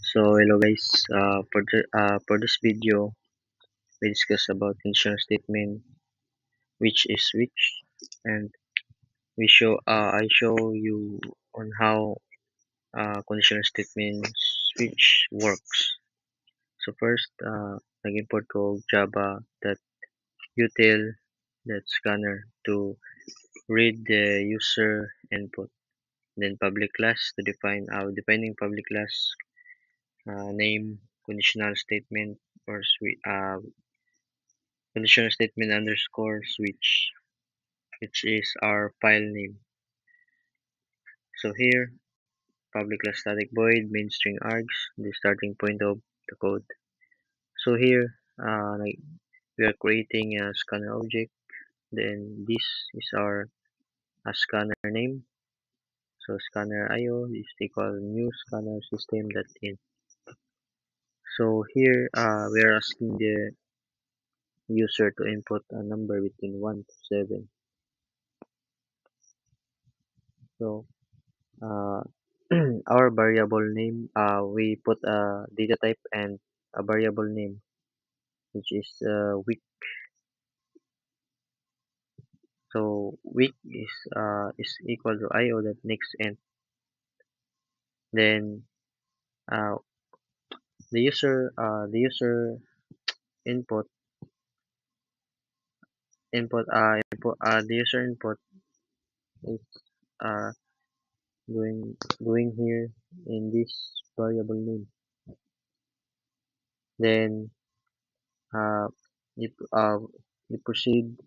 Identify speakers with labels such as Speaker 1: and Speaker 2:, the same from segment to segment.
Speaker 1: So hello guys, for this video we discuss about conditional statement, which is which, and I show you on how conditional statement switch works. So first, nag-import ko Java that util that scanner to read the user input. Then public class to define defining public class name conditional statement or conditional statement underscore switch, which is our file name. So here, public class static void main string args, the starting point of the code. So here, we are creating a scanner object. Then this is our scanner name. So scanner IO is equal new scanner system.in. So here, we are asking the user to input a number between 1 to 7. So uh, our variable name, we put a data type and a variable name, which is week. So week is equal to io that next end. Then uh, the user input the user input is uh, going here in this variable name. Then uh, you, uh, you proceed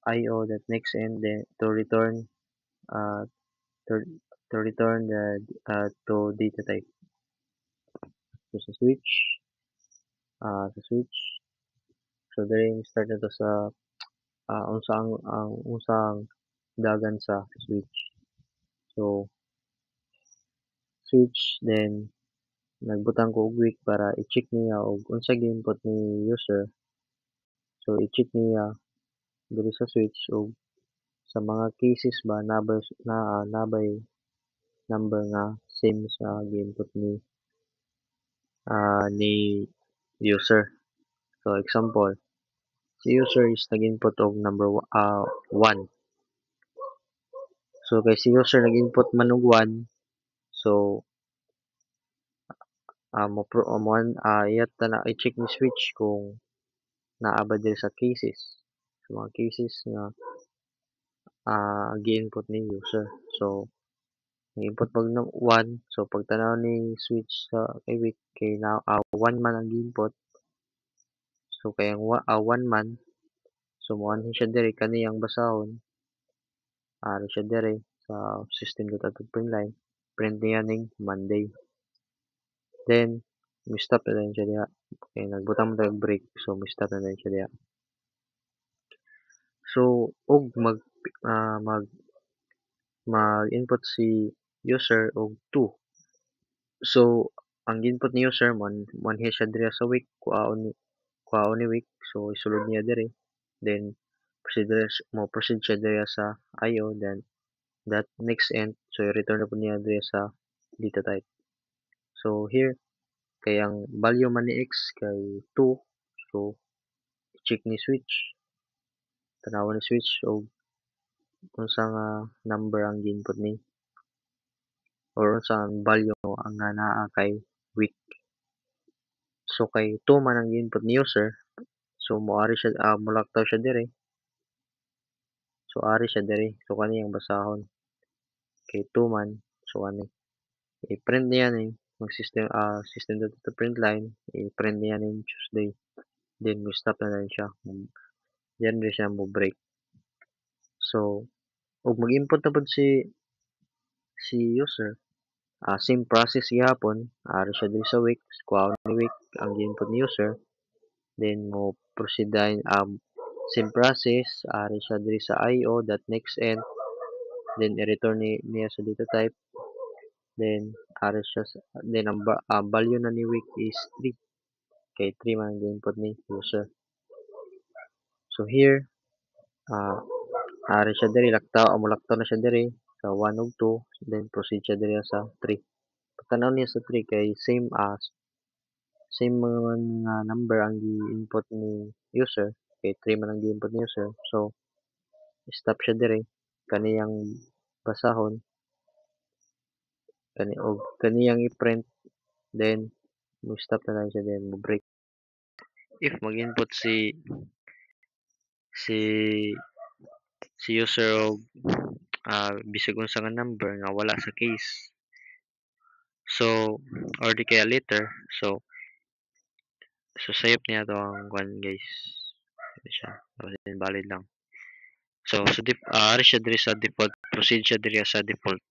Speaker 1: io that next end then to return uh, to, to return to data type. So sa switch, so diri start na to sa unsang dagan sa switch. So switch, then nagbutang ko og week para i-check niya og unsa gi-input ni user. So i-check niya diri sa switch og sa mga cases ba nabay number nga same sa gi-input ni user. So example, si user is nag-input og number 1. So kay si user nag-input man og 1, so iyat na i-check ni switch kung naa ba diri sa cases. Sa mga cases nga gi-input ni user. So nag-input pag 1, so pagtanaw ni switch sa kay week kay 1 man ang gi-input. So kay ang 1 man, so moanhin siya diri kani ang basahon. Ari siya diri sa system.out.println. Print niya ning Monday. Then mi-stop na din siya diha. Kay nagbutang man tag break, so mi-stop na din siya diha. So og mag-input si user og 2. So ang input ni user manhi siya diri sa week, kuhaon ni week, so isulod niya diri. Then proceed siya diri sa io, then that next end, so i-return na po niya diri sa data type. So here, kay ang value man ni x kay 2, so check ni switch, tanawon ni switch og unsa nga number ang gi-input ni or unsa ang value ang naa kay week. So kay 2 man ang gi-input ni user, so moari siya molaktaw siya diri. So ari siya diri. So kani ang basahon kay 2 man, so ani i-print niya ni system.out.println, i-print niya ning Tuesday. Then mo stop na lang siya. Diyan rin siya mo break. So ug mag-input na pud si user, same process gihapon, ari siya diri sa week, kuhaon ni week ang gi-input ni user. Then mo proceed same process, ari siya diri sa io that next end, then i-return niya sa data type. Then ari siya then ang value na ni week is 3. Kay 3 man ang input ni user. So here, ari siya diri molaktaw na siya diri sa 1 ug 2, then proceed siya diri sa 3. tanaw niya sa 3 kay same man nga number ang gi-input ni user, kay 3 man ang gi-input ni user. So, stop siya dire, kaniyang basahon, kaniyang i-print, then mo-stop na lang siya, then mo-break. If mag-input si si user og bisag unsa nga number nga wala sa case, so or di kaya letter, so sayop niya to ang kwan guys. Ano siya, tapos invalid lang. So ari siya diri sa default, proceed siya diri sa default.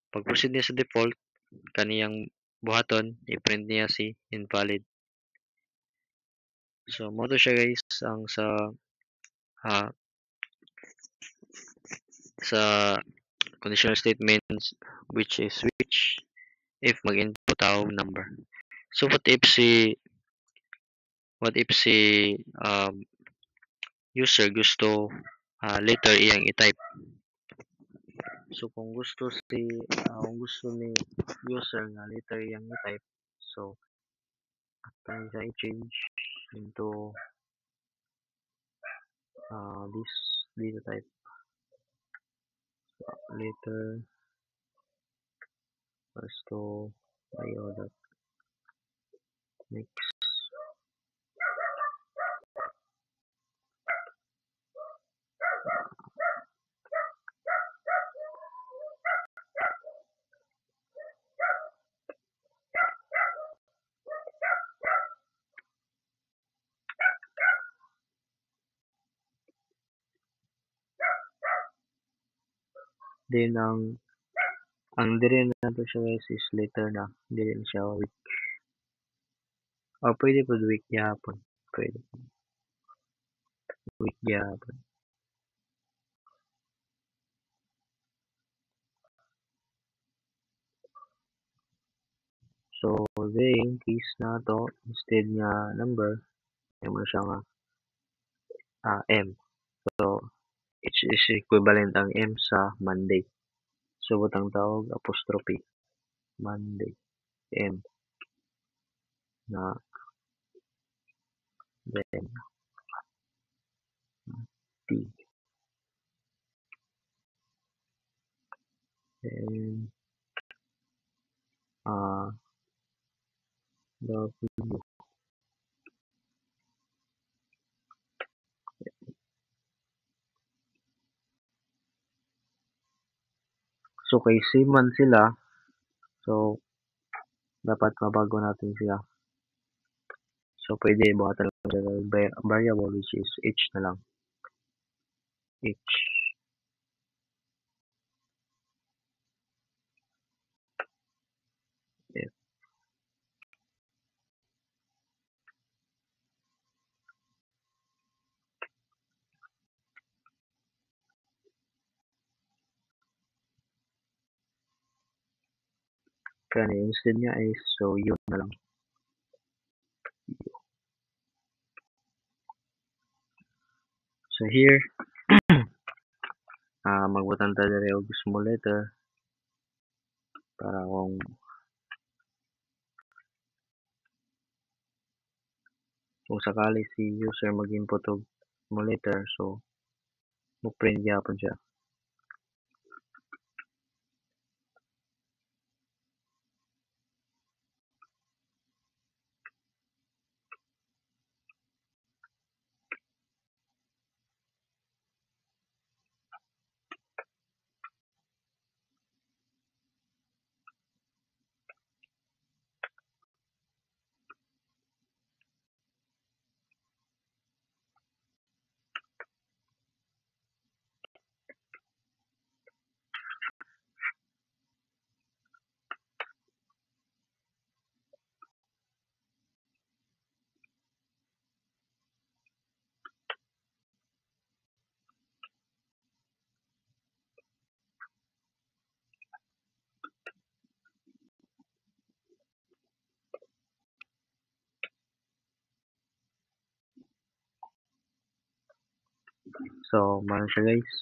Speaker 1: Pag proceed niya sa default, kaniyang buhaton i-print niya si invalid. So mo to siya guys ang ah, sa conditional statements which if mag-input tao number. So what if si user gusto letter iyang i-type. So kung gusto ni user nga letter iyang i-type, so try siya i-change into this type letter gusto iota next. Then ang dire na to siya guys is letter na, dili na siya week. Pwede po week gyapon. Pwede week gyapon. So then case na to, instead nga number mo siya nga M. So which is equivalent ang M sa Monday. So butang tawag apostrophe Monday M na then T, then W. So kay same man sila, so dapat mabago natin sila. So pwede buhatan lang siya ng variable which is H na lang. H. F. Kaya instead niya is so U na lang. So here, magbutang ta diri og small letter para kung sakali si user mag-input og small letter, so mo print gyapon siya. So mano siya guys.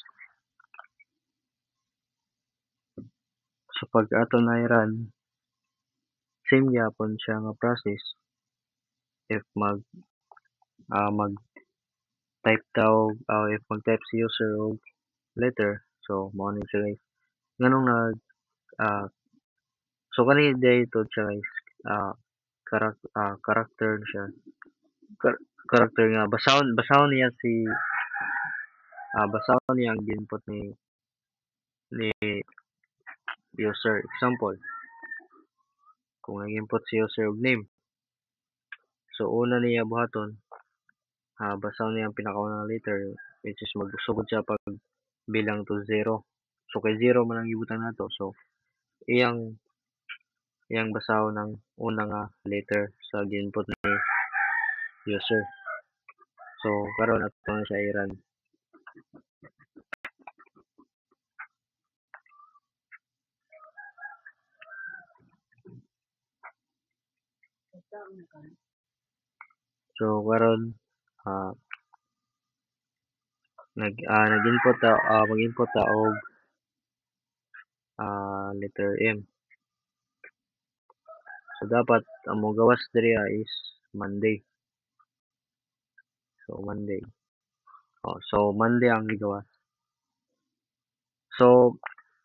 Speaker 1: So pag ato na i-run, same gyapon siya nga process if mag-type ta if mag-type si user og letter, so mao ni siya guys. Nganong ah, so kani dayto siya guys, character siya, character nga basahon niya basahon niya ang input ni user. Example, kung nag-input si user og name, so una niya buhaton, basahon niya ang pinakaunang letter, which is magsugod siya pag bilang to zero. So kay zero man ang gibutan nato, so iyang iyang basahon ang una nga letter sa gi-input ni user. So karon ato na siya i-run. So karon ah nag-input ta mag-input ta og letter M. So dapat ang mo gawas diri is Monday. So Monday. So Monday ang gigawas. So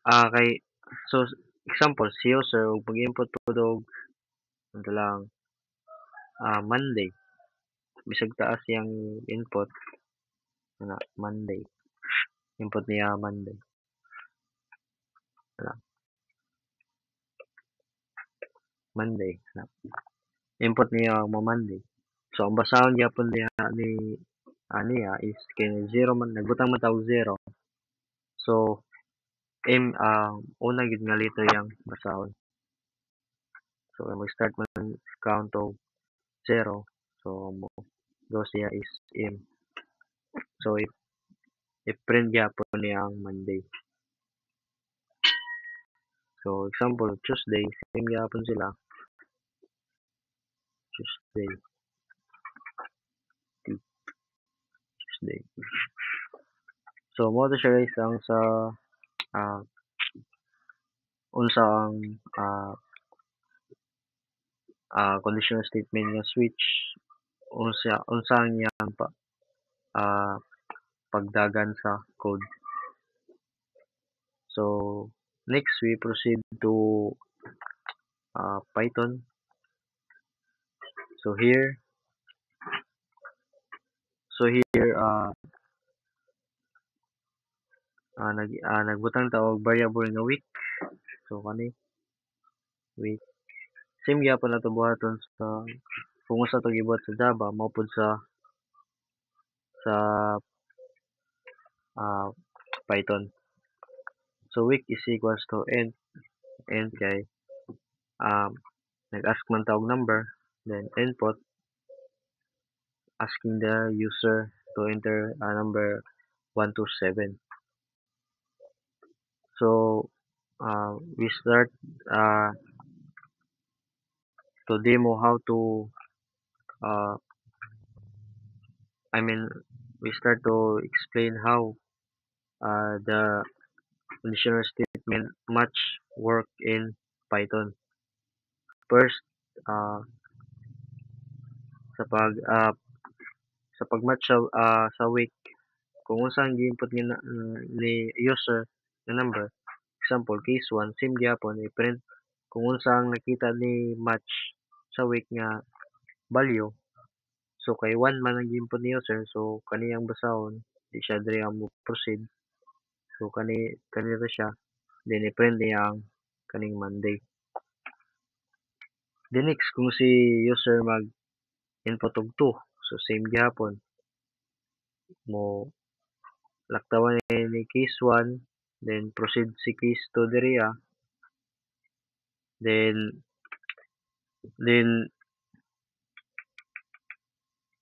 Speaker 1: kay so example si user og pag-input pud og unsa lang Monday. Bisag taas yang input na Monday. Input niya Monday. Wala, Monday. Na. Input niya mo Monday. So ang basahon gyapon niya niya is kay zero man nagbutang man ta og zero. So una gid nga letter yang basahon. So mag-start man count og zero. So mo go siya is M. So i-print gyapon niya ang Monday. So example Tuesday, same gyapon sila. Tuesday. Tuesday. So mo to siya guys ang sa ah, unsa ang conditional statement nga switch, unsa ang iyang ah, pagdagan sa code. So next we proceed to Python. So here nagbutang ta og variable nga week. So kani week. Same gyapon nato buhaton sa kung unsa to gibuhat sa Java mao pud sa Python. So week is equals to end kay nag-ask man ta og number, then input asking the user to enter a number 1 to 7. So we start to demo how to I mean we start to explain how the conditional statement match work in Python. First, sa pag-match sa week, kung unsa ang gi-input ni user nga number, example case 1 same gyapon i-print kung unsa ang nakita ni match sa week nga value. So kay 1 man ang gi-input ni user, so kani ang basahon, di siya diri ang mo proceed. So kani ra siya, then i-print niya ang kaning Monday. Then next kung si user mag-input og 2, so same gyapon mo laktawan ni case 1, then proceed si case 2 diri then then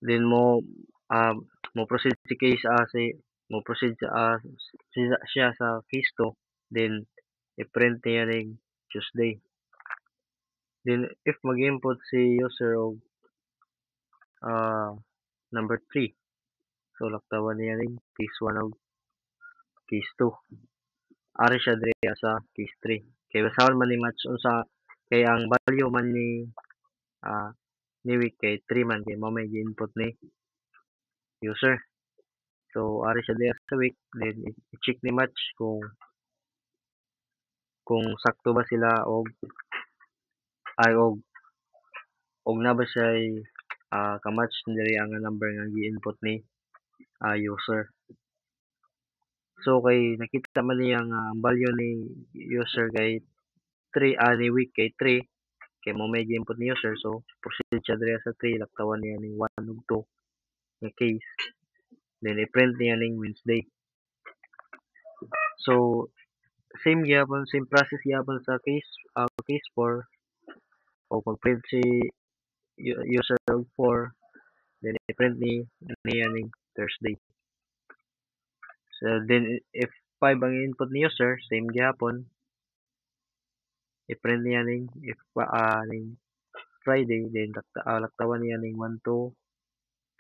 Speaker 1: then mo proceed si case mo proceed siya sa case 2, then i-print niya ning Tuesday. Then if mag-input si user og number 3, so laktawan niya ning case 1 og case 2. Ari siya diri sa case 3. Kay basahon man ni match unsa Kay ang value man ah, ni week kay 3 man kay mao may gi-input ni user. So ari siya diha sa week then i-check ni match kung sakto ba sila og na ba siya'y ka-match diri ang number nga gi-input ni user. So kay nakita man niya nga ang value ni user kay 3 ni week kay 3 kay mao may gi-input ni user so proceed siya diri sa 3 laktawan niya ning 1 ug 2 nga case then i-print niya ning Wednesday. So same process gyapon sa case 4 o mag-print si user og 4 then i-print niya ning Thursday. So then if 5 ang input ni user same gyapon i-print niya ning Friday then laktawan niya ning 1 2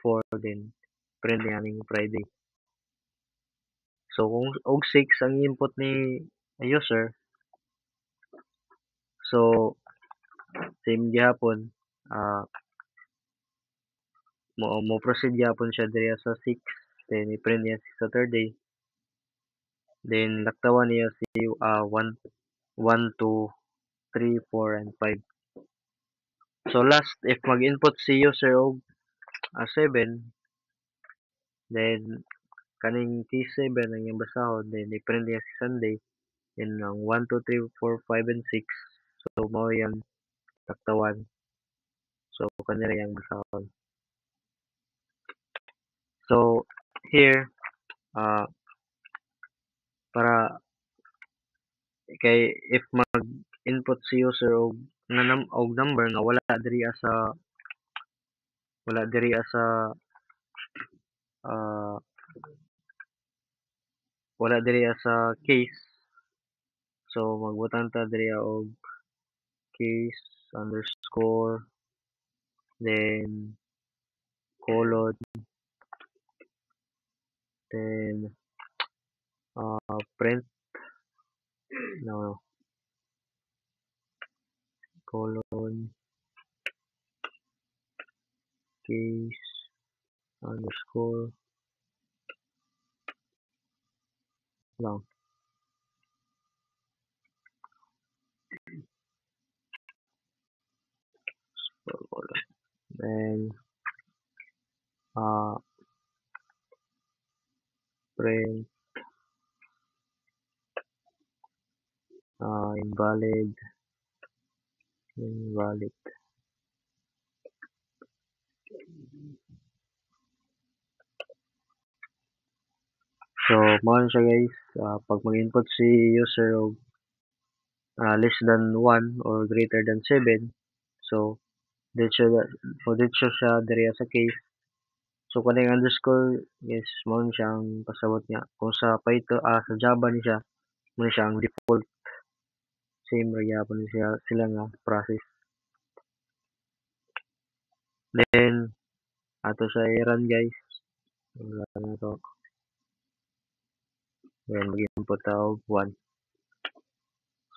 Speaker 1: 4 then print niya ning Friday. So kung og 6 ang input ni user so same gyapon ah mo proceed gyapon siya diri sa 6 then i-print niya sa Saturday then laktawan niya si 1 2 3 4 and 5. So last if mag-input si user og 7 then kaning T7 ang iyang basahon then i-print niya si Sunday then ang 1 2 3 4 5 and 6 so mao yang taktawan so kanira yang basahon. So here uh, para kay if mag-input si user og number nga wala diri sa ah, wala diri sa case so magbutang ta diri og case underscore then colon then print no colon case underscore lang colon then uh, print invalid so mao na siya guys pag mag-input si user og less than 1 or greater than 7 so dito siya diri sa case so kaning underscore is mao ni siya ang pasabot niya kung sa Python sa Java ni siya mo ni siya ang default same ra gyapon ni sila nga process then ato sa i-run guys run na to then mag-input ta og 1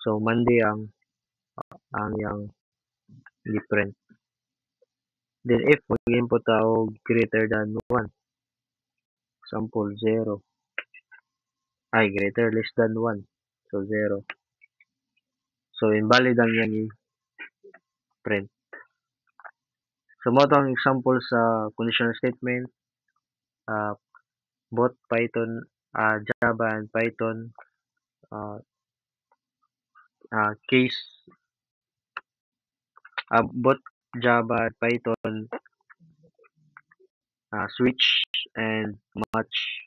Speaker 1: so Monday ang yang different then if mag-input ta og greater than 1 example 0 ay greater less than 1 so 0 so invalid ang yang i-print so mao to ang example sa conditional statement uh, both Python Java and Python uh, case both Java and Python switch and match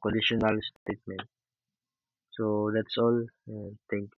Speaker 1: conditional statement so that's all thank